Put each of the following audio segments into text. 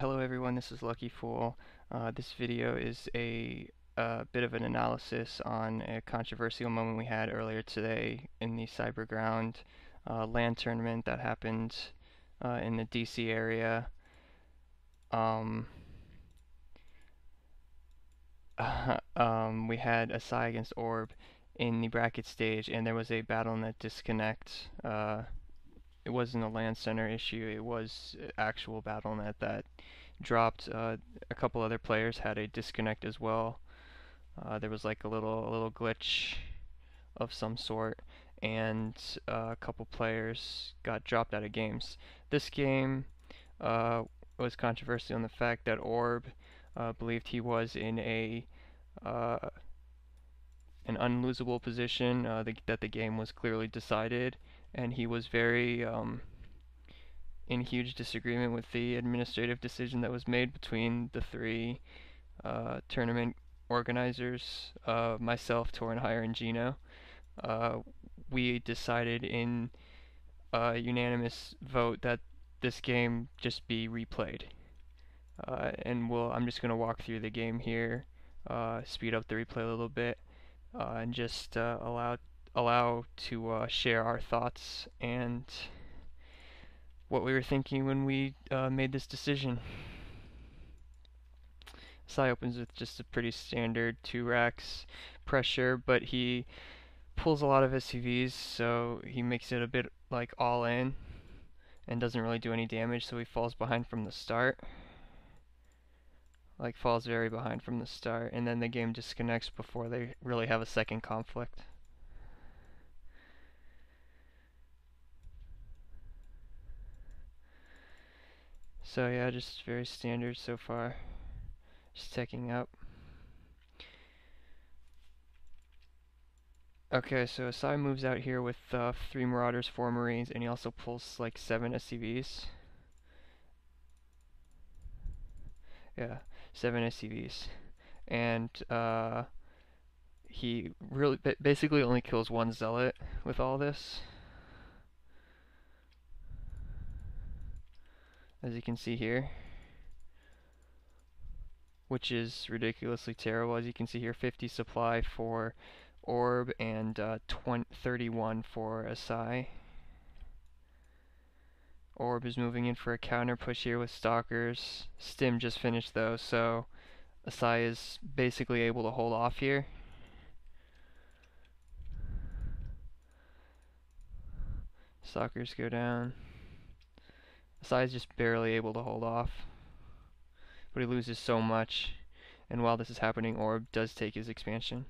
Hello everyone, this is Lucky Fool. This video is a bit of an analysis on a controversial moment we had earlier today in the Cyberground LAN tournament that happened in the DC area. Um, we had Isai against Orb in the bracket stage, and there was a BattleNet disconnect. It wasn't a LAN center issue, it was actual BattleNet that dropped. A couple other players had a disconnect as well. There was like a little glitch of some sort, and a couple players got dropped out of games. This game was controversial in the fact that Orb believed he was in uh, an unlosable position, that the game was clearly decided, and he was very in huge disagreement with the administrative decision that was made between the three tournament organizers, myself, Torrenhire, and Gino. Uh, we decided in a unanimous vote that this game just be replayed. I'm just going to walk through the game here, speed up the replay a little bit, and just allow to share our thoughts and what we were thinking when we made this decision. Sai opens with just a pretty standard 2 racks pressure, but he pulls a lot of SCVs, so he makes it a bit like all in and doesn't really do any damage, so he falls behind from the start. Like, falls very behind from the start, and then the game disconnects before they really have a second conflict. So yeah, just very standard so far. Just checking up. Okay, so Asai moves out here with 3 Marauders, 4 Marines, and he also pulls like 7 SCVs. Yeah, 7 SCVs. And he really basically only kills 1 Zealot with all this. As you can see here. Which is ridiculously terrible. As you can see here, 50 supply for Orb and 31 for Asai. Orb is moving in for a counter push here with Stalkers. Stim just finished though, so Asai is basically able to hold off here. Stalkers go down. Asai is just barely able to hold off, but he loses so much. And while this is happening, Orb does take his expansion.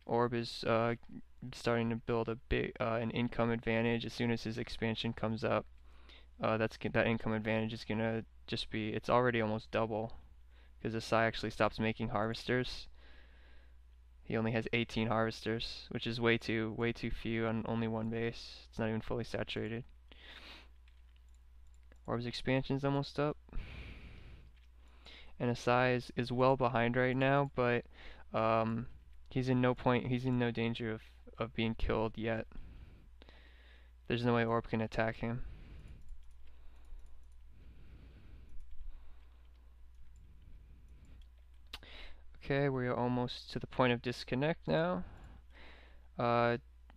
Orb is starting to build a big an income advantage as soon as his expansion comes up. That income advantage is gonna just be, it's already almost double because Asai actually stops making harvesters. He only has 18 harvesters, which is way too few on only one base. It's not even fully saturated. Orb's expansion's almost up, and Asai is well behind right now, but he's in no danger of being killed yet. There's no way Orb can attack him. Okay, we're almost to the point of disconnect now.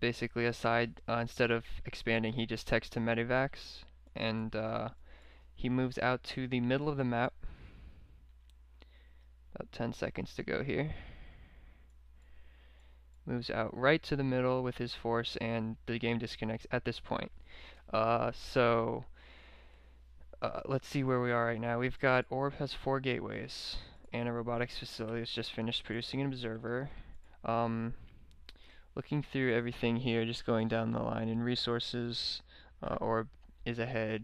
Basically, Asai, instead of expanding, he just texts to Medivacs, and he moves out to the middle of the map. About 10 seconds to go here. Moves out right to the middle with his force, and the game disconnects at this point. Let's see where we are right now. We've got Orb has 4 gateways, and a robotics facility that's just finished producing an observer. Looking through everything here, just going down the line in resources, Orb is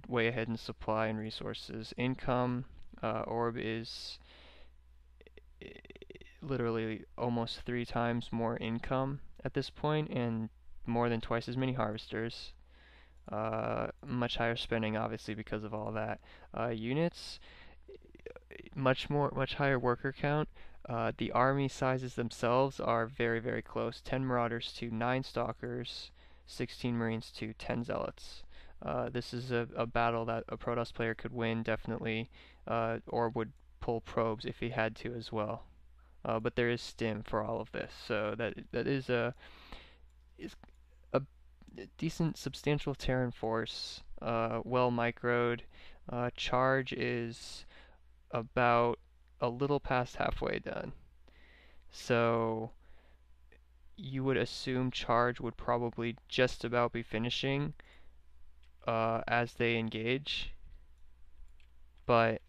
way ahead in supply and resources. Income, Orb is literally almost 3 times more income at this point, and more than twice as many harvesters. Much higher spending, obviously, because of all that. Units, much higher worker count. The army sizes thethemselves are very, very close. 10 Marauders to 9 Stalkers, 16 Marines to 10 Zealots. This is a battle that a Protoss player could win, definitely, or would pull probes if he had to as well. But there is stim for all of this, so that is a decent, substantial Terran force, well microed. Charge is about a little past halfway done. So you would assume charge would probably just about be finishing as they engage, but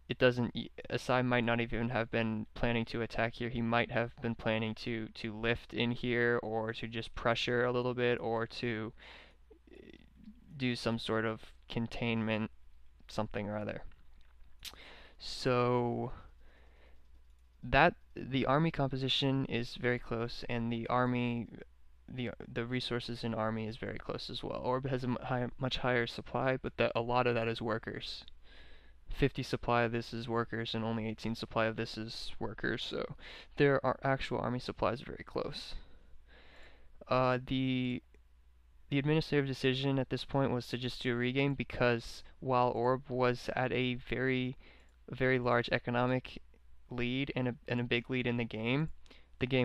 it doesn't. Asai might not even have been planning to attack here. He might have been planning to lift in here, or to just pressure a little bit, or to do some sort of containment, something or other. So that the army composition is very close, and the resources in army is very close as well. Orb has a much higher supply, but a lot of that is workers. 50 supply of this is workers, and only 18 supply of this is workers. So their actual army supply is very close. The administrative decision at this point was to just do a regame, because while Orb was at a very, very large economic lead and a big lead in the game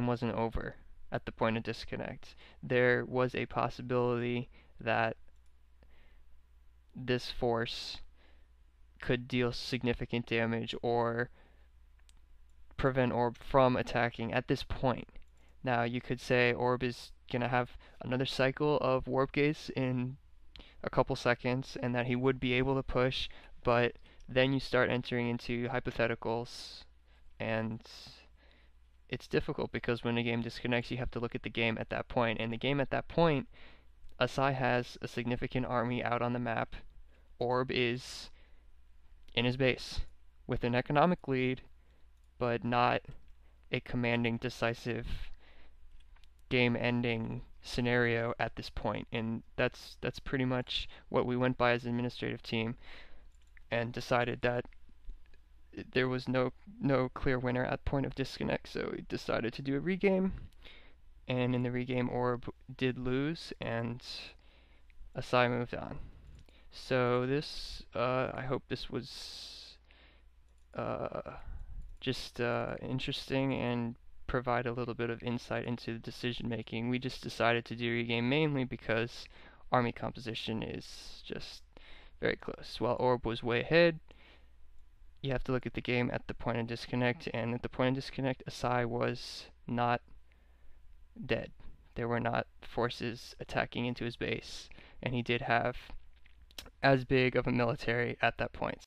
wasn't over at the point of disconnect. There was a possibility that this force could deal significant damage or prevent Orb from attacking at this point. Now, you could say Orb is going to have another cycle of Warp Gates in a couple seconds, and that he would be able to push, but then you start entering into hypotheticals, and it's difficult because when a game disconnects, you have to look at the game at that point. And the game at that point, Asai has a significant army out on the map. Orb is in his base with an economic lead, but not a commanding, decisive, game-ending scenario at this point. And that's pretty much what we went by as an administrative team, and decided that there was no clear winner at point of disconnect, so we decided to do a regame. And in the regame, Orb did lose, and Asai moved on. So this, I hope this was just interesting and provide a little bit of insight into the decision making. We just decided to do regame mainly because army composition is just very close. While Orb was way ahead, you have to look at the game at the point of disconnect, and at the point of disconnect, Asai was not dead. There were not forces attacking into his base, and he did have as big of a military at that point.